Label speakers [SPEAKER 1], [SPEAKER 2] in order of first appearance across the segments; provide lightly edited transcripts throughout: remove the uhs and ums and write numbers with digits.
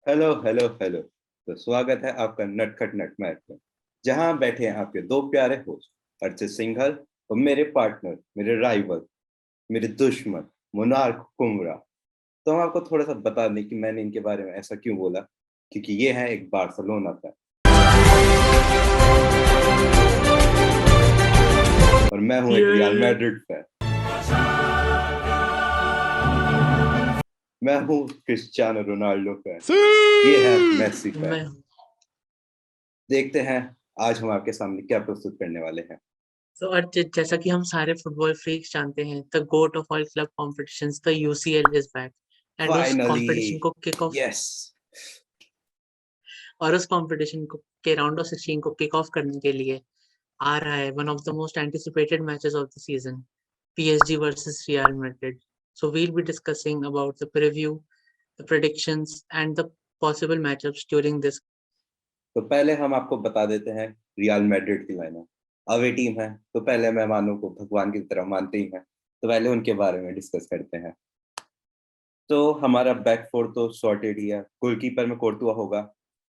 [SPEAKER 1] Hello hello hello. तो स्वागत है आपका नटखट नटमैच में, जहां बैठे हैं आपके दो प्यारे होस्ट अर्चित सिंघल और मेरे पार्टनर, मेरे राइवल, मेरे दुश्मन मोनार्क कुमरा। तो हम आपको थोड़ा सा बता दें कि मैंने इनके बारे में ऐसा क्यों बोला, क्योंकि ये है एक बार्सिलोना फैन और मैं हूं एक रियल
[SPEAKER 2] ये
[SPEAKER 1] मैड्रिड फैन। मैं हूं क्रिस्टियानो रोनाल्डो फैन। ये है मेसी फैन।
[SPEAKER 2] मैं
[SPEAKER 1] देखते हैं आज हम आपके सामने क्या प्रस्तुत करने वाले हैं।
[SPEAKER 2] तो अर्चित, जैसा कि हम सारे फुटबॉल फ्रीक्स जानते हैं, the GOAT of all club competitions, the UCL is back. And उस
[SPEAKER 1] फाइनली।
[SPEAKER 2] कंपटीशन को किक ऑफ
[SPEAKER 1] यस।
[SPEAKER 2] और उस कंपटीशन को के राउंड ऑफ 16 को किक ऑफ करने के लिए आ रहा है one of the most anticipated matches of the season, PSG versus real Madrid. So we'll be discussing about the preview, the predictions, and the possible matchups during this.
[SPEAKER 1] तो पहले हम आपको बता देते हैं रियल मैड्रिड की लाइनअप। अवे टीम है तो पहले मेहमानों को भगवान की तरह मानते ही हैं, तो पहले उनके बारे में डिस्कस करते हैं। तो हमारा बैक फोर तो सॉर्टेड ही है। गोलकीपर में कोर्तुआ होगा।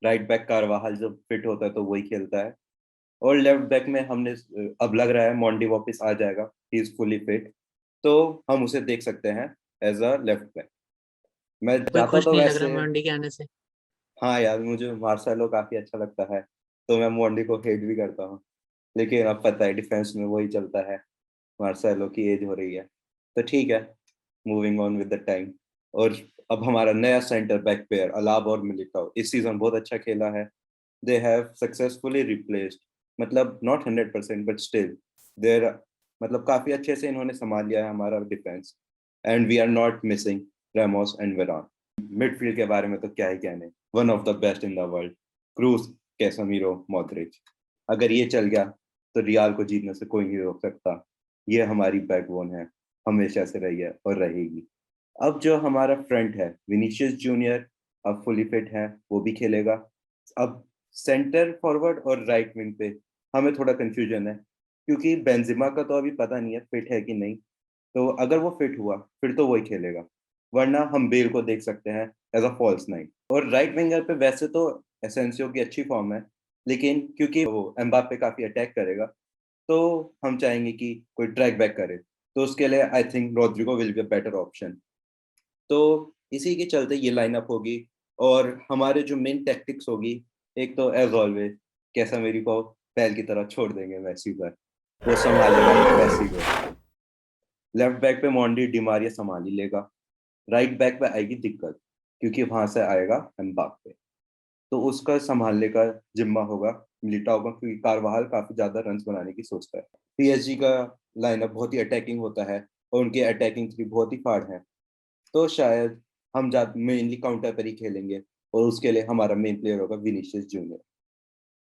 [SPEAKER 1] राइट बैक कारवाहल जब फिट होता है तो वही खेलता है। और लेफ्ट बैक में हमने अब लग रहा है मोंडी वापस आ जाएगा, ही इज फुली फिट, तो हम उसे देख सकते हैं एज अ लेफ्ट बैक। मैं
[SPEAKER 2] कोई
[SPEAKER 1] जाता
[SPEAKER 2] खुश
[SPEAKER 1] तो
[SPEAKER 2] नहीं लग रहा
[SPEAKER 1] वैसे,
[SPEAKER 2] मंडी के आने से.
[SPEAKER 1] हाँ यार, मुझे मार्सेलो काफी अच्छा लगता है, तो मैं मोंडी को हेट भी करता हूँ। लेकिन अब पता है डिफेंस में वही चलता है, मार्सेलो की एज हो रही है, तो ठीक है, moving on with the time. और अब हमारा नया सेंटर बैक पेयर अलाब और मिलिटाओ इस सीजन बहुत अच्छा खेला है। दे हैव सक्सेसफुली रिप्लेस्ड, मतलब नॉट 100% बट स्टिल देर, मतलब काफी अच्छे से इन्होंने संभाल लिया है हमारा defence. And we are not missing Ramos and Varane. Midfield के बारे में तो क्या ही कहने, one of the best in the world, Kroos, Casemiro, Modric. अगर ये चल गया तो रियाल को जीतने से कोई नहीं रोक सकता। ये हमारी बैकबोन है, हमेशा से रही है और रहेगी। अब जो हमारा फ्रंट है, विनीशियस जूनियर अब फुली फिट है, वो भी खेलेगा। अब सेंटर फॉरवर्ड और राइट विंग पे हमें थोड़ा कंफ्यूजन है, क्योंकि बेंजिमा का तो अभी पता नहीं है फिट है कि नहीं। तो अगर वो फिट हुआ फिर तो वही खेलेगा, वरना हम बेल को देख सकते हैं एज अ फॉल्स नाइन। और राइट विंगर पे वैसे तो एसेंसियो की अच्छी फॉर्म है, लेकिन क्योंकि वो एम्बाप्पे काफी अटैक करेगा, तो हम चाहेंगे कि कोई ट्रैक बैक करे, तो उसके लिए I think Rodrigo will be a better option. तो इसी के चलते ये लाइनअप होगी। और हमारे जो मेन टैक्टिक्स होगी, एक तो एज ऑलवेज कैसा मेरी को बैल की तरह छोड़ देंगे मेसी पर, वो संभालेगा मेसी को। लेफ्ट बैक पे मोंडी डिमारिया संभाल ही लेगा। राइट बैक पे आएगी दिक्कत, क्योंकि वहां से आएगा एम्बाप्पे, तो उसका संभालने का जिम्मा होगा मिलिटाओ का, क्योंकि कारवाहल काफी ज्यादा रन्स बनाने की सोचता है। पीएसजी का लाइनअप बहुत ही अटैकिंग होता है और उनके अटैकिंग थ्री बहुत ही फाड़ है, तो शायद हम मेनली काउंटर पर ही खेलेंगे। और उसके लिए हमारा मेन प्लेयर होगा विनीशियस जूनियर,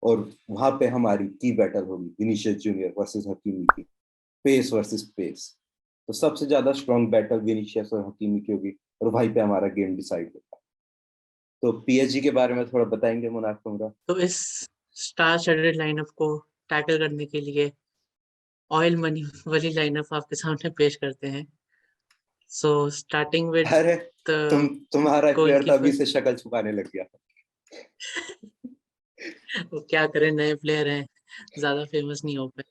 [SPEAKER 1] और वहां पे हमारी की बैटल होगी विनीशियस जूनियर वर्सेस हकीमी की, पेस वर्सेस पेस। तो सबसे ज्यादा स्ट्रॉन्ग बैटल विनीशियस और हकीमी की होगी, और वहीं पे हमारा गेम डिसाइड होगा। तो पीएसजी के बारे में थोड़ा बताएंगे मुनाफ कुमरा।
[SPEAKER 2] तो इस स्टार स्टडेड लाइनअप को टैकल करने के लिए ऑयल मनी वाली लाइनअप आपके सामने पेश करते हैं. सो स्टार्टिंग विद
[SPEAKER 1] अरे,
[SPEAKER 2] द
[SPEAKER 1] तुम्हारा प्लेयर तो अभी
[SPEAKER 2] गोलकीपर.
[SPEAKER 1] से शक्ल छुपाने लग गया।
[SPEAKER 2] वो क्या करें, नए प्लेयर हैं, ज्यादा फेमस नहीं हो पाए.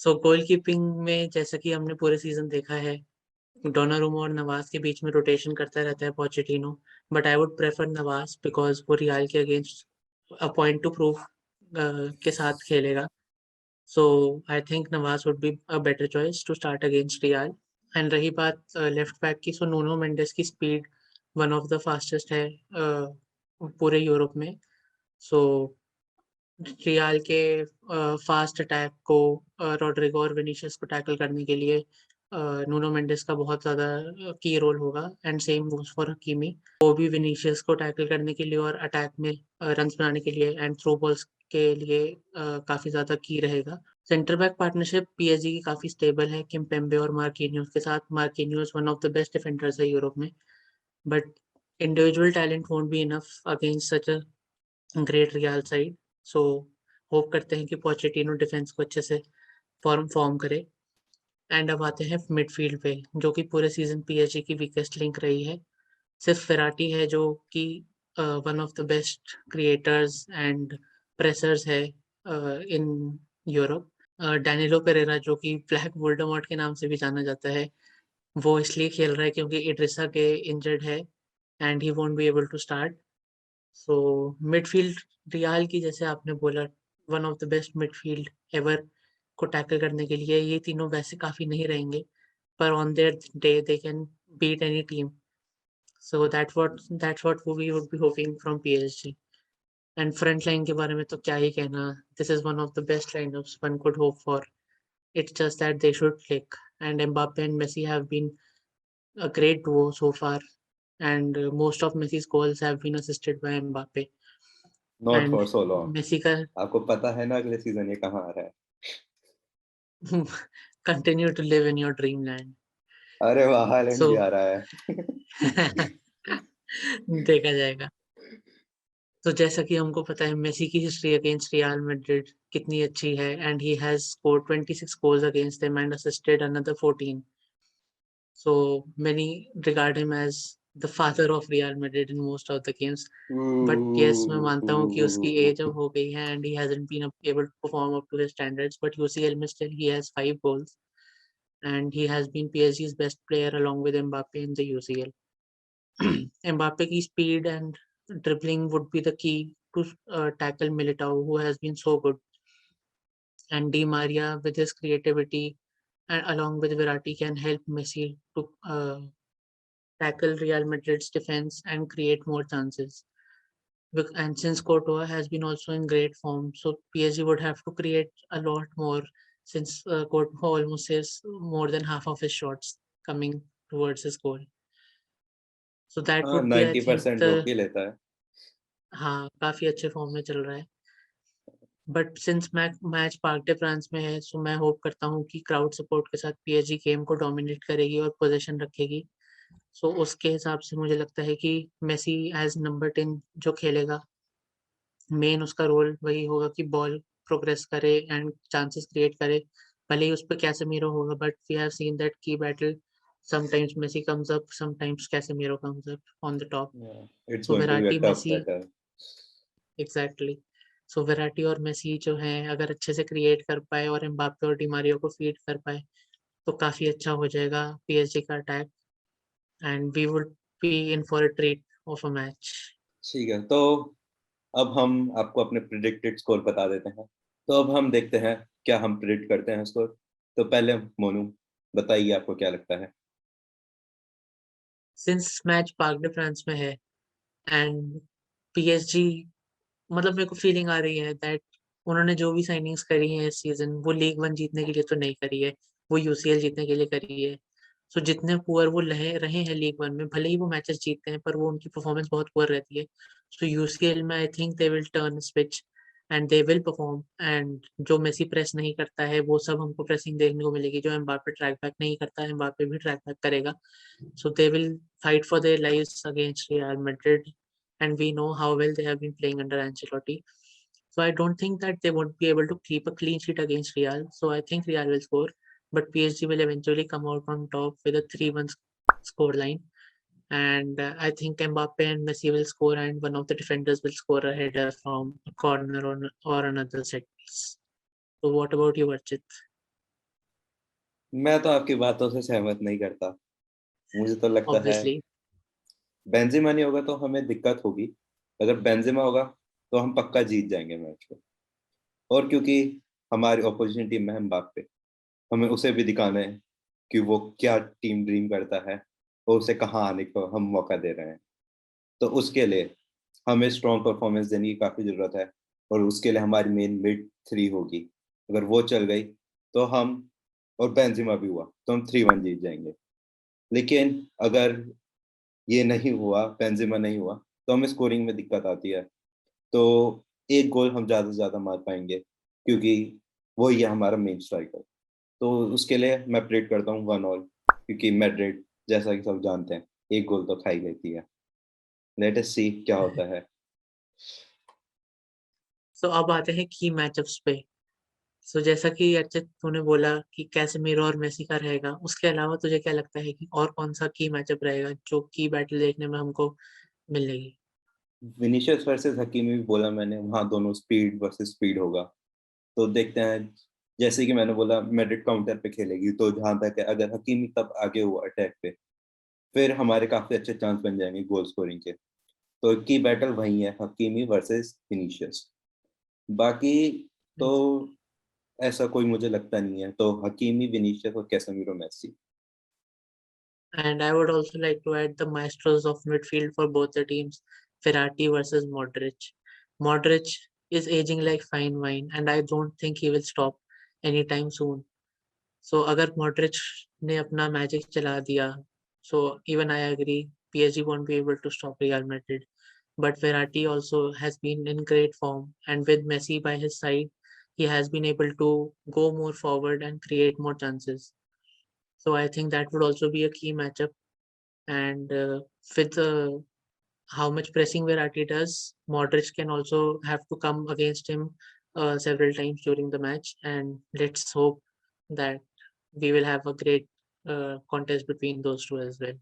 [SPEAKER 2] सो गोलकीपिंग में जैसा कि हमने पूरे सीजन देखा है, डोनारुमा और नवाज के बीच में रोटेशन करता रहता है Pochettino. But I would prefer Nawaz because वो रियाल के against a point two prove के साथ खेलेगा. So I think Navas would be a better choice to start against Real. And रही बात लेफ्ट बैक की, सो नूनो मेंडेस की speed one of the fastest है पूरे यूरोप में. सो रियाल के फास्ट अटैक को, रोड्रिगो और विनीशियस को टैकल करने के लिए नूनो मेंडेस का बहुत ज़्यादा की रोल होगा. And same goes for Hakimi, वो भी विनीशियस को टैकल करने के लिए और अटैक में रन्स बनाने के लिए एंड थ्रो बॉल्स के लिए काफ़ी ज़्यादा की रहेगा. सेंटर बैक पार्टनरशिप पीएसजी की काफ़ी स्टेबल है किम्पेम्बे और मार्किनियोस के साथ. Marquinhos one of the best defenders है यूरोप में, but individual talent won't be enough against such a great real side. So hope करते हैं कि पोचेटिनो डिफेंस को अच्छे से फॉर्म करे. एंड अब आते हैं मिडफील्ड पे, जो कि पूरे सीजन पीएसजी की वीकेस्ट लिंक रही है. सिर्फ फेराटी है जो कि one of the best creators and pressures है इन यूरोप। डैनिलो पेरेरा जो कि ब्लैक वोल्डेमॉर्ट के नाम से भी जाना जाता है, वो इसलिए खेल रहा है क्योंकि इड्रिसा के इंजर्ड है and he won't be able to start. So midfield Real की, जैसे आपने बोला, one of the best midfield ever को टैकल करने के लिए ये तीनों वैसे काफ़ी नहीं रहेंगे, पर on their day they can beat any team. So that's what we would be hoping from PSG. And front line के बारे में तो क्या ही कहना, this is one of the best lineups one could hope for. It's just that they should click. And Mbappe and Messi have been a great duo so far. And most of Messi's goals have been assisted by Mbappe.
[SPEAKER 1] Not
[SPEAKER 2] And
[SPEAKER 1] for so long.
[SPEAKER 2] Messi का
[SPEAKER 1] आपको पता है ना अगले season ये कहाँ आ रहा है?
[SPEAKER 2] continue to live in your dreamland.
[SPEAKER 1] अरे वाह, हालैंड भी
[SPEAKER 2] So
[SPEAKER 1] आ रहा है।
[SPEAKER 2] देखा जाएगा। तो जैसा कि हमको पता है मेसी की हिस्ट्री अगेंस्ट रियल मैड्रिड कितनी अच्छी है, and he has scored 26 goals against them and assisted another 14. So many regard him as the father of Real Madrid in most of the games. But yes, मैं मानता हूँ कि उसकी as अब हो गई है and he hasn't been able to perform up to his standards. But UCL में still he has 5 goals and he has been PSG's best player along with Mbappe in the UCL. Mbappe की speed and dribbling would be the key to tackle Militao, who has been so good. And Di Maria with his creativity and along with Verratti can help Messi to tackle Real Madrid's defense and create more chances. And since Courtois has been also in great form, so PSG would have to create a lot more, since Courtois almost saves more than half of his shots coming towards his goal. So that
[SPEAKER 1] हाँ,
[SPEAKER 2] would be, I think,
[SPEAKER 1] 90% रोक
[SPEAKER 2] the
[SPEAKER 1] ही लेता है।
[SPEAKER 2] हाँ, काफी अच्छे form में चल रहा है। But since match park day France में है, सो मैं होप करता हूँ कि क्राउड सपोर्ट के साथ पीएसजी गेम को डोमिनेट करेगी और पोजीशन रखेगी। सो उसके हिसाब से मुझे लगता है कि मेसी एज नंबर 10 जो खेलेगा, मेन उसका रोल वही होगा कि बॉल प्रोग्रेस करे एंड चांसेस क्रिएट करे। भले ही उस पे कैसेमीरो होगा, but we have seen that की battle, sometimes Messi comes up, sometimes Casemiro comes up on the top.
[SPEAKER 1] It's
[SPEAKER 2] so
[SPEAKER 1] going to be a
[SPEAKER 2] Verratti
[SPEAKER 1] tough
[SPEAKER 2] Messi,
[SPEAKER 1] battle.
[SPEAKER 2] Exactly. So Verratti और Messi जो हैं, अगर अच्छे से create कर पाए और एम्बाप्पे और डिमारियो को फीड कर पाए, तो काफी अच्छा हो जाएगा पीएसजी का attack and we would be in for a treat of a match.
[SPEAKER 1] ठीक है, तो अब हम आपको अपने प्रिडिक्टेड स्कोर बता देते हैं। तो अब हम देखते हैं क्या हम प्रिडिक्ट करते हैं स्कोर। तो पहले मोनू बताइए, आपको क्या लगता है?
[SPEAKER 2] Since match park day France में है एंड पीएसजी, मतलब मेरे को फीलिंग आ रही है दैट उन्होंने जो भी साइनिंग्स करी हैं इस सीजन, वो लीग वन जीतने के लिए तो नहीं करी है, वो यूसीएल जीतने के लिए करी है। सो जितने पुअर वो रहे रहे हैं लीग वन में, भले ही वो मैचेस जीतते हैं, पर वो उनकी परफॉर्मेंस बहुत पुअर रहती है। सो यूसीएल में I think they will turn switch and they will perform. And जो मेसी प्रेस नहीं करता है, वो सब हमको प्रेसिंग देखने को मिलेगी। जो एम्बाप्पे ट्रैक बैक नहीं करता है, एम्बाप्पे भी ट्रैक बैक करेगा। So they will fight for their lives against Real Madrid, and we know how well they have been playing under Ancelotti. So I don't think that they won't be able to keep a clean sheet against Real. So I think Real will score, but PSG will eventually come out on top with a 3-1 score line. And I think Mbappe and Messi will score, and one of the defenders will score a header from a corner or another set piece. So what about you, Archit?
[SPEAKER 1] मैं तो आपकी बातों से सहमत नहीं करता। मुझे तो लगता है
[SPEAKER 2] Obviously,
[SPEAKER 1] बेंजेमा नहीं होगा तो हमें दिक्कत होगी। अगर बेंजेमा होगा तो हम पक्का जीत जाएंगे मैच को। और क्योंकि हमारी ऑपोजिशन टीम में है एम्बाप्पे, हमें उसे भी दिखाना है कि वो क्या टीम ड्रीम करता है और उसे कहाँ आने को हम मौका दे रहे हैं। तो उसके लिए हमें स्ट्रॉन्ग परफॉर्मेंस देने की काफ़ी ज़रूरत है, और उसके लिए हमारी मेन मिड थ्री होगी। अगर वो चल गई तो हम, और बेंजेमा भी हुआ तो हम 3-1 जीत जाएंगे। लेकिन अगर ये नहीं हुआ, बेंजेमा नहीं हुआ, तो हमें स्कोरिंग में दिक्कत आती है। तो एक गोल हम ज़्यादा से ज़्यादा मार पाएंगे, क्योंकि वही है हमारा मेन स्ट्राइकर। तो उसके लिए मैं प्रेड करता हूँ 1-1, क्योंकि मैड्रिड जैसा कि सब जानते हैं एक गोल तो खा ही लेती है। लेट अस सी क्या होता है।
[SPEAKER 2] तो अब आते हैं की मैचअप्स पे। सो जैसा कि अर्चित तूने बोला कि कैसेमीरो और मेसी का रहेगा, उसके अलावा तुझे क्या लगता है कि और कौन सा की मैचअप रहेगा जो की बैटल देखने में हमको मिलेगी?
[SPEAKER 1] विनीशियस वर्सेस हकीमी भी बोला मैंने, वहाँ दोनों स्पीड वर्सेस स्पीड होगा। तो देखते हैं, जैसे कि मैंने बोला मैड्रिड काउंटर पे खेलेगी, तो जहाँ तक है अगर हकीमी तब आगे हुआ अटैक पे, फिर हमारे काफी अच्छे चांस बन जाएंगे गोल स्कोरिंग के। तो की बैटल वही है, हकीमी वर्सेस विनीशियस। बाकी तो ऐसा कोई मुझे लगता नहीं है, तो हकीमी, विनीशियस और Casemiro, Messi.
[SPEAKER 2] And I would also like to add the maestros of midfield for both the teams, Ferrati versus Modric. Modric is aging like fine wine, and I don't think he will stop anytime soon. So अगर Modric ने अपना magic चला दिया, so even I agree, PSG won't be able to stop Real Madrid. But Verratti also has been in great form, and with Messi by his side, he has been able to go more forward and create more chances. So I think that would also be a key matchup. And with how much pressing Verratti does, Modric can also have to come against him several times during the match. And let's hope that we will have a great contest between those two as well.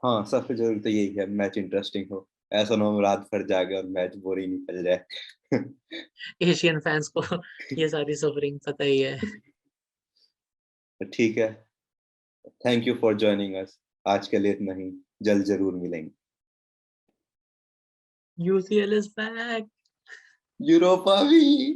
[SPEAKER 1] हाँ, सबसे जरूरी तो यही है, match interesting हो। ऐसा ना हो हम रात भर जागे और मैच बोरिंग निकल जाए।
[SPEAKER 2] एशियन फैंस को ये सारी सफरिंग पता ही है।
[SPEAKER 1] तो ठीक है, thank you for joining us. आज के लिए इतना ही, जल्द जरूर मिलेंगे।
[SPEAKER 2] UCL is back.
[SPEAKER 1] यूरोपा भी।